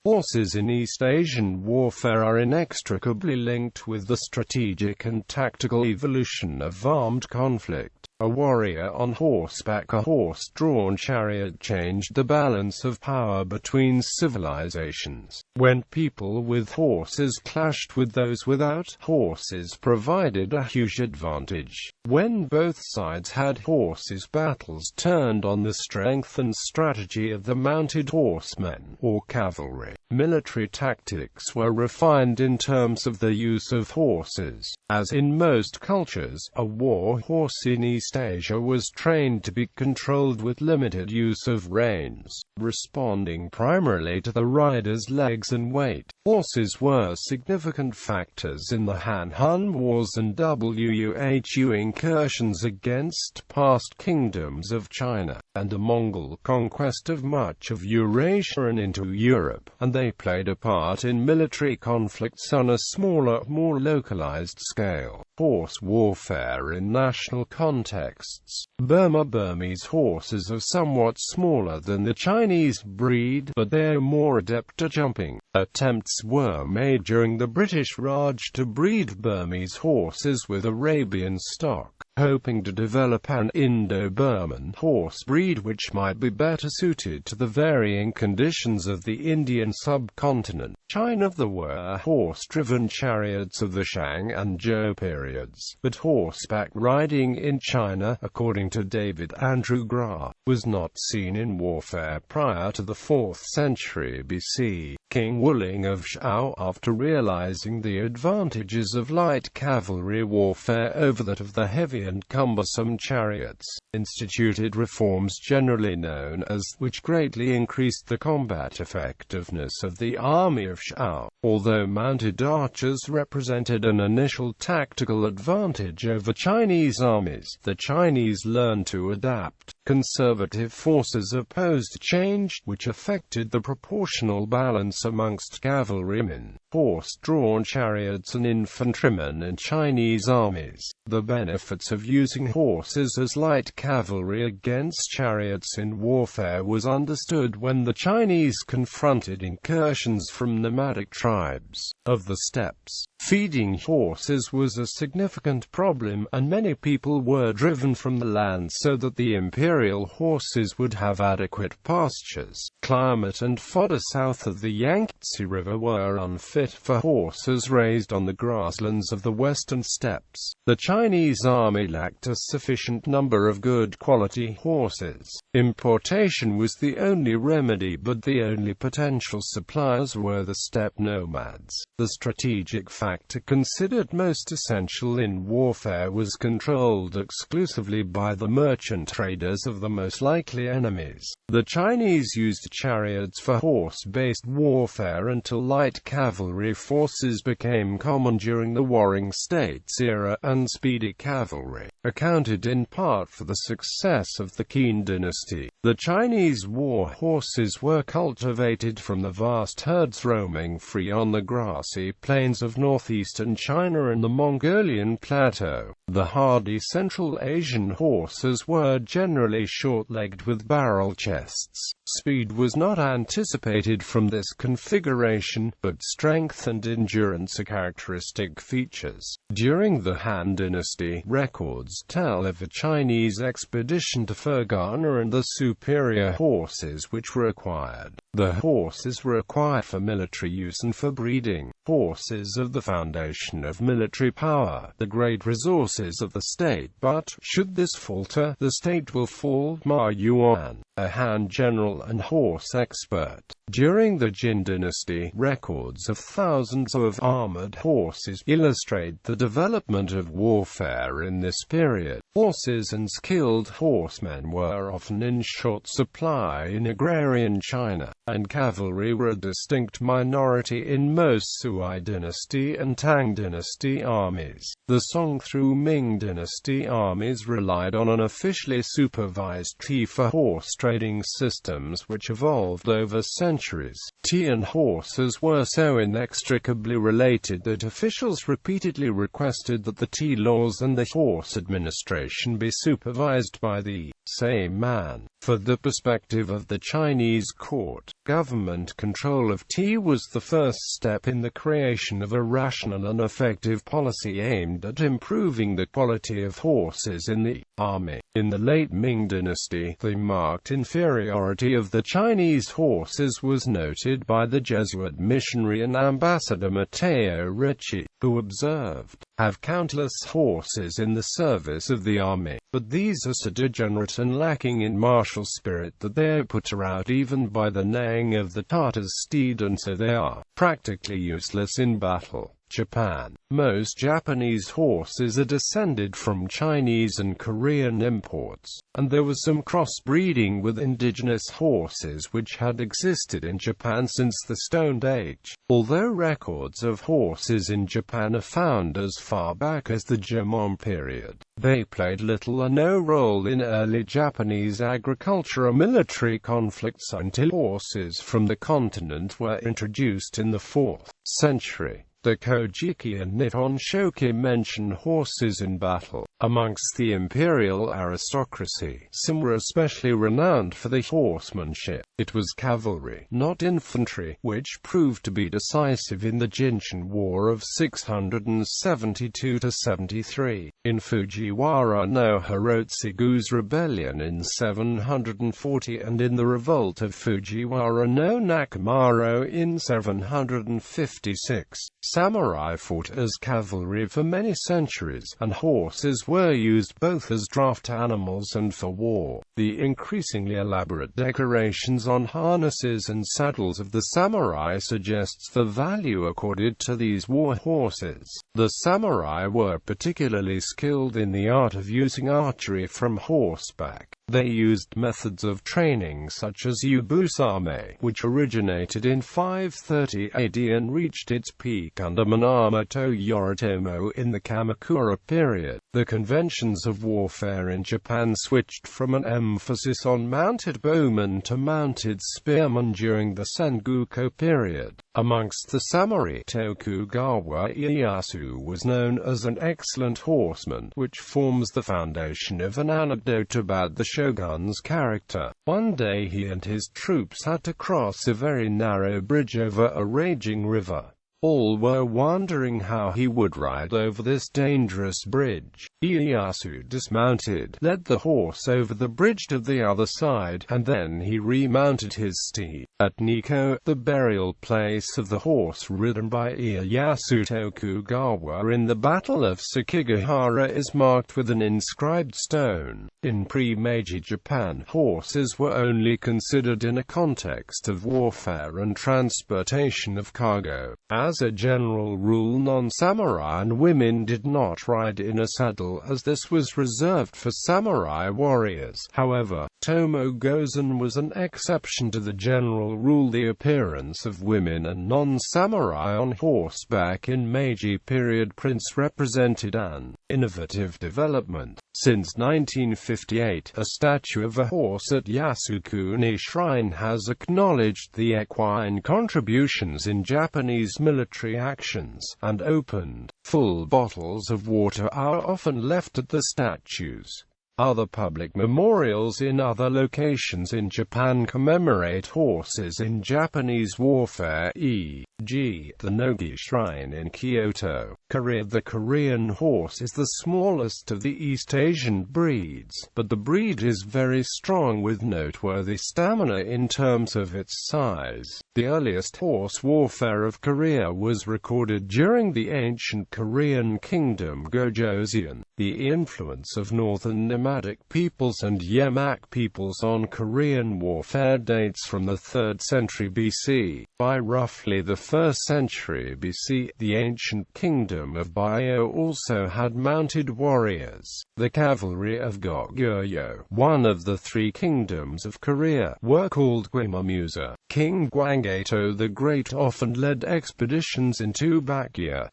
Horses in East Asian warfare are inextricably linked with the strategic and tactical evolution of armed conflict. A warrior on horseback, a horse-drawn chariot, changed the balance of power between civilizations. When people with horses clashed with those without, horses provided a huge advantage. When both sides had horses, battles turned on the strength and strategy of the mounted horsemen, or cavalry. Military tactics were refined in terms of the use of horses. As in most cultures, a war horse in East Asia was trained to be controlled with limited use of reins, responding primarily to the rider's legs and weight. Horses were significant factors in the Han-Hun Wars and Wuhu incursions against past kingdoms of China, and the Mongol conquest of much of Eurasia and into Europe, and they played a part in military conflicts on a smaller, more localized scale. Horse warfare in national contexts. Burmese horses are somewhat smaller than the Chinese breed, but they are more adept at jumping. Attempts were made during the British Raj to breed Burmese horses with Arabian stock, hoping to develop an Indo-Burman horse breed which might be better suited to the varying conditions of the Indian subcontinent. China. There were horse-driven chariots of the Shang and Zhou periods, but horseback riding in China, according to David Andrew Graf, was not seen in warfare prior to the 4th century BC. King Wuling of Zhou, after realizing the advantages of light cavalry warfare over that of the heavy and cumbersome chariots, instituted reforms generally known as, which greatly increased the combat effectiveness of the army of Zhou. Although mounted archers represented an initial tactical advantage over Chinese armies, the Chinese learned to adapt. Conservative forces opposed change, which affected the proportional balance amongst cavalrymen, horse-drawn chariots and infantrymen in Chinese armies. The benefits of using horses as light cavalry against chariots in warfare was understood when the Chinese confronted incursions from nomadic tribes of the steppes. Feeding horses was a significant problem, and many people were driven from the land so that the imperial horses would have adequate pastures. Climate and fodder south of the Yangtze River were unfit for horses raised on the grasslands of the western steppes. The Chinese army lacked a sufficient number of good quality horses. Importation was the only remedy, but the only potential suppliers were the steppe nomads. The strategic factor considered most essential in warfare was controlled exclusively by the merchant traders of the most likely enemies. The Chinese used chariots for horse-based warfare until light cavalry forces became common during the Warring States era, and speedy cavalry accounted in part for the success of the Qin dynasty. The Chinese war horses were cultivated from the vast herds roaming free on the grassy plains of northeastern China and the Mongolian plateau. The hardy Central Asian horses were generally short-legged with barrel chests. Speed was not anticipated from this configuration, but strength and endurance are characteristic features. During the Han Dynasty, records tell of a Chinese expedition to Fergana and the superior horses which were acquired. The horses were acquired for military use and for breeding. Horses are the foundation of military power, the great resources of the state, but, should this falter, the state will fall. Ma Yuan, a Han general and horse expert. During the Jin dynasty, records of thousands of armored horses illustrate the development of warfare in this period. Horses and skilled horsemen were often in short supply in agrarian China, and cavalry were a distinct minority in most Sui dynasty and Tang dynasty armies. The Song through Ming dynasty armies relied on an officially supervised tea for horse trading systems which evolved over centuries. Tea and horses were so inextricably related that officials repeatedly requested that the tea laws and the horse administration be supervised by the same man. For the perspective of the Chinese court, government control of tea was the first step in the creation of a rational and effective policy aimed at improving the quality of horses in the army. In the late Ming dynasty, the marked inferiority of the Chinese horses was noted by the Jesuit missionary and ambassador Matteo Ricci, who observed, "Have countless horses in the service of the army, but these are so degenerate and lacking in martial spirit that they are put out even by the neighing of the Tartar's steed, and so they are practically useless in battle." Japan. Most Japanese horses are descended from Chinese and Korean imports, and there was some crossbreeding with indigenous horses which had existed in Japan since the Stone Age. Although records of horses in Japan are found as far back as the Jomon period, they played little or no role in early Japanese agriculture or military conflicts until horses from the continent were introduced in the 4th century. The Kojiki and Nippon Shoki mention horses in battle. Amongst the imperial aristocracy, some were especially renowned for their horsemanship. It was cavalry, not infantry, which proved to be decisive in the Jinshin War of 672–73, in Fujiwara no Hirotsugu's rebellion in 740, and in the revolt of Fujiwara no Nakamaro in 756. Samurai fought as cavalry for many centuries, and horses were used both as draft animals and for war. The increasingly elaborate decorations on harnesses and saddles of the samurai suggests the value accorded to these war horses. The samurai were particularly skilled in the art of using archery from horseback. They used methods of training such as Yubusame, which originated in 530 AD and reached its peak under Minamoto Yoritomo in the Kamakura period. The conventions of warfare in Japan switched from an emphasis on mounted bowmen to mounted spearmen during the Sengoku period. Amongst the samurai, Tokugawa Ieyasu was known as an excellent horseman, which forms the foundation of an anecdote about the shogun's character. One day he and his troops had to cross a very narrow bridge over a raging river. All were wondering how he would ride over this dangerous bridge. Ieyasu dismounted, led the horse over the bridge to the other side, and then he remounted his steed. At Nikko, the burial place of the horse ridden by Ieyasu Tokugawa in the Battle of Sekigahara is marked with an inscribed stone. In pre-Meiji Japan, horses were only considered in a context of warfare and transportation of cargo. As a general rule, non-samurai and women did not ride in a saddle, as this was reserved for samurai warriors. However, Tomo Gozen was an exception to the general rule. The appearance of women and non-samurai on horseback in Meiji period prints represented an innovative development. Since 1958, a statue of a horse at Yasukuni Shrine has acknowledged the equine contributions in Japanese military actions, and opened, full bottles of water are often left at the statues. Other public memorials in other locations in Japan commemorate horses in Japanese warfare, e.g., the Nogi Shrine in Kyoto, Korea. The Korean horse is the smallest of the East Asian breeds, but the breed is very strong with noteworthy stamina in terms of its size. The earliest horse warfare of Korea was recorded during the ancient Korean kingdom Gojoseon. The influence of northern nomadic peoples and Yemak peoples on Korean warfare dates from the 3rd century BC. By roughly the 1st century BC, the ancient kingdom of Byo also had mounted warriors. The cavalry of Goguryeo, one of the 3 kingdoms of Korea, were called Gwimamusa. King Gwangato the Great often led expeditions into Baekje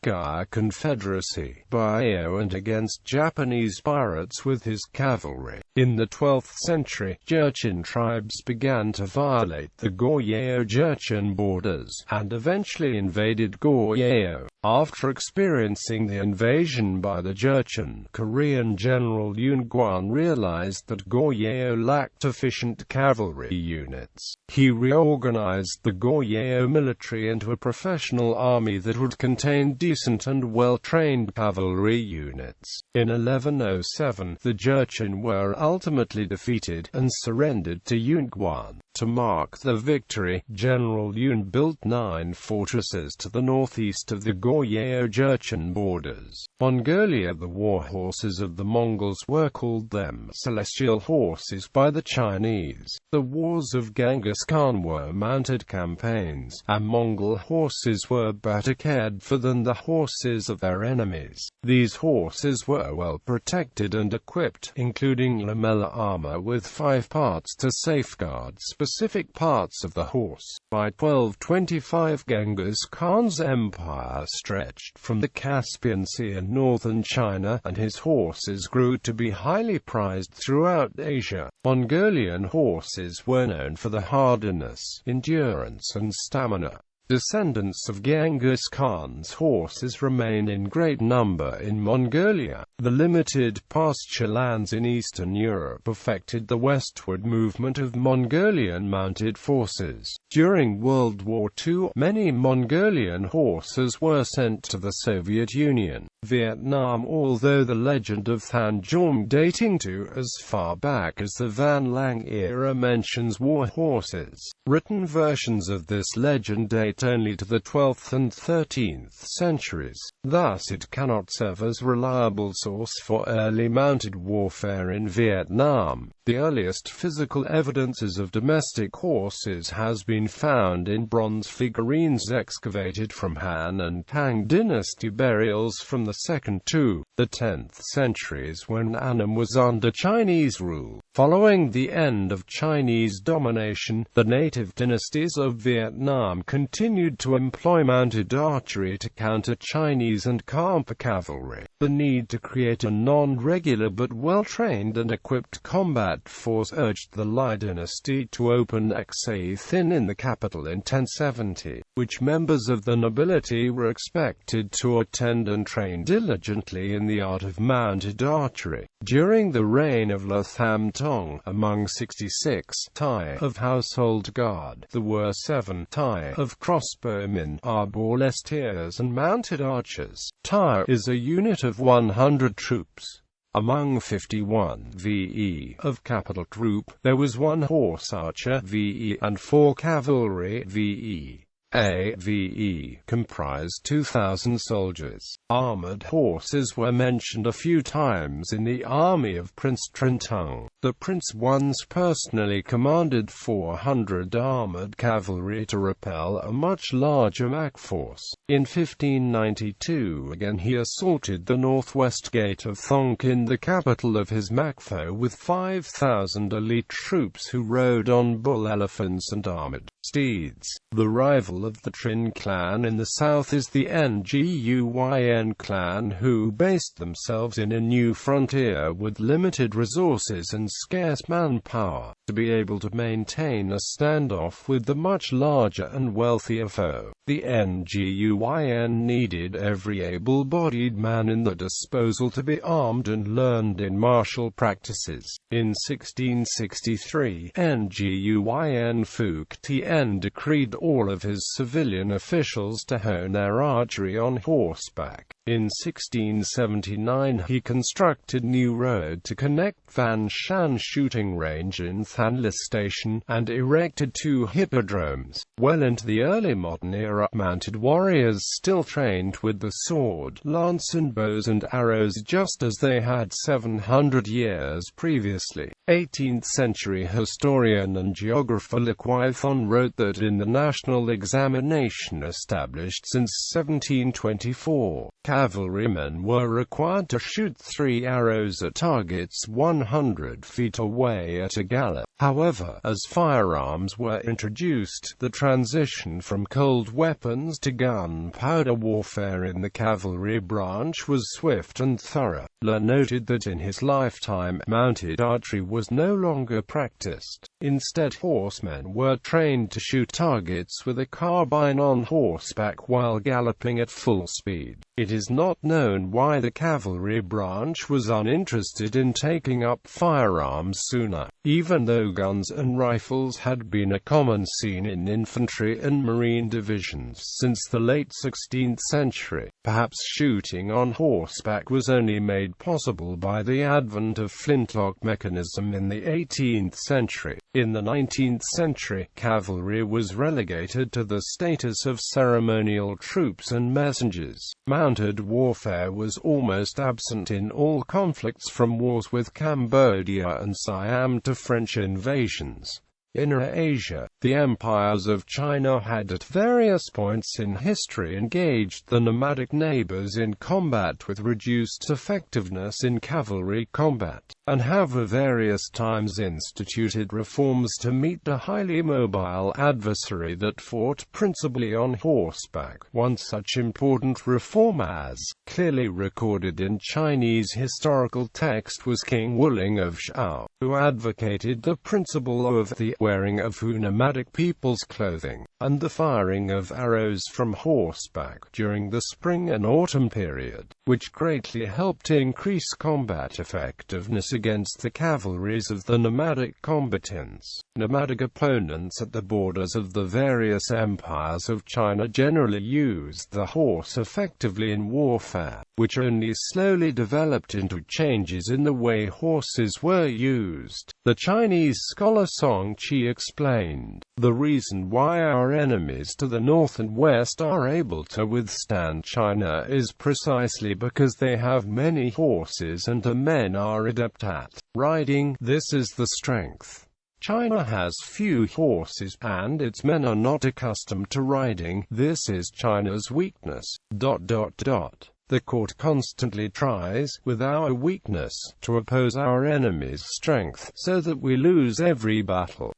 Confederacy, Byo, and against Japanese pirates with his cavalry. In the 12th century, Jurchen tribes began to violate the Goryeo-Jurchen borders, and eventually invaded Goryeo. After experiencing the invasion by the Jurchen, Korean General Yoon Gwan realized that Goryeo lacked efficient cavalry units. He reorganized the Goryeo military into a professional army that would contain decent and well-trained cavalry units. In 1107, the Jurchen were ultimately defeated and surrendered to Yoon Gwan. To mark the victory, General Yoon built 9 fortresses to the northeast of the Goryeo-Jurchen borders. Mongolia. The war horses of the Mongols were called them celestial horses by the Chinese. The wars of Genghis Khan were mounted campaigns, and Mongol horses were better cared for than the horses of their enemies. These horses were well protected and equipped, including lamella armor with 5 parts to safeguard specific parts of the horse. By 1225, Genghis Khan's empire stretched from the Caspian Sea and northern China, and his horses grew to be highly prized throughout Asia. Mongolian horses were known for their hardiness, endurance and stamina. Descendants of Genghis Khan's horses remain in great number in Mongolia. The limited pasture lands in Eastern Europe affected the westward movement of Mongolian mounted forces. During World War II, many Mongolian horses were sent to the Soviet Union. Vietnam. Although the legend of Than Jom, dating to as far back as the Van Lang era, mentions war horses, written versions of this legend date only to the 12th and 13th centuries. Thus it cannot serve as reliable source for early mounted warfare in Vietnam. The earliest physical evidences of domestic horses has been found in bronze figurines excavated from Han and Tang dynasty burials from the 2nd to the 10th centuries, when Annam was under Chinese rule. Following the end of Chinese domination, the native dynasties of Vietnam continued to employ mounted archery to counter Chinese and Kampa cavalry. The need to create a non-regular but well-trained and equipped combat force urged the Lai dynasty to open Xa Thin in the capital in 1070, which members of the nobility were expected to attend and train diligently in the art of mounted archery. During the reign of La Tham Tong, among 66 Tai of household guard, there were 7 Tai of crossbowmen, arbalestiers and mounted archers. Tai is a unit of 100 troops. Among 51 VE of capital troop, there was 1 horse archer VE and 4 cavalry VE. VE comprised 2,000 soldiers. Armored horses were mentioned a few times in the army of Prince Trentung. The prince once personally commanded 400 armored cavalry to repel a much larger Mak force. In 1592 again he assaulted the northwest gate of Thongkin, the capital of his Mak foe, with 5,000 elite troops who rode on bull elephants and armored steeds. The rival of the Trin clan in the south is the Nguyen clan, who based themselves in a new frontier with limited resources and scarce manpower, to be able to maintain a standoff with the much larger and wealthier foe. The Nguyen needed every able-bodied man in the disposal to be armed and learned in martial practices. In 1663, Nguyen Phuc Tien decreed all of his civilian officials to hone their archery on horseback. In 1679 he constructed new road to connect Van Shan shooting range in Thanlis Station, and erected 2 hippodromes. Well into the early modern era, mounted warriors still trained with the sword, lance and bows and arrows just as they had 700 years previously. 18th century historian and geographer Le Quaithon wrote that in the national examination established since 1724, cavalrymen were required to shoot 3 arrows at targets 100 feet away at a gallop. However, as firearms were introduced, the transition from Cold weapons to gunpowder warfare in the cavalry branch was swift and thorough. Noted that in his lifetime, mounted archery was no longer practiced. Instead, horsemen were trained to shoot targets with a carbine on horseback while galloping at full speed. It is not known why the cavalry branch was uninterested in taking up firearms sooner, even though guns and rifles had been a common scene in infantry and marine divisions since the late 16th century. Perhaps shooting on horseback was only made possible by the advent of flintlock mechanism in the 18th century. In the 19th century, cavalry was relegated to the status of ceremonial troops and messengers. Mounted warfare was almost absent in all conflicts from wars with Cambodia and Siam to French invasions. In Asia, the empires of China had at various points in history engaged the nomadic neighbors in combat with reduced effectiveness in cavalry combat, and have at various times instituted reforms to meet the highly mobile adversary that fought principally on horseback. One such important reform, as clearly recorded in Chinese historical text, was King Wuling of Zhao, who advocated the principle of the wearing of nomadic people's clothing, and the firing of arrows from horseback during the spring and autumn period, which greatly helped increase combat effectiveness against the cavalries of the nomadic combatants. Nomadic opponents at the borders of the various empires of China generally used the horse effectively in warfare, which only slowly developed into changes in the way horses were used. The Chinese scholar Song Qi explained, "The reason why our enemies to the north and west are able to withstand China is precisely because they have many horses and the men are adept at riding. This is the strength. China has few horses, and its men are not accustomed to riding. This is China's weakness. The court constantly tries, with our weakness, to oppose our enemy's strength, so that we lose every battle.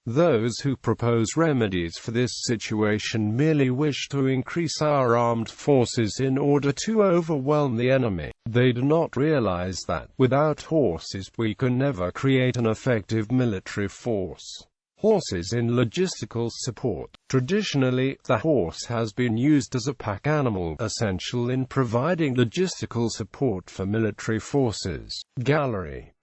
Those who propose remedies for this situation merely wish to increase our armed forces in order to overwhelm the enemy. They do not realize that, without horses, we can never create an effective military force. Horses in logistical support. Traditionally, the horse has been used as a pack animal, essential in providing logistical support for military forces. Gallery.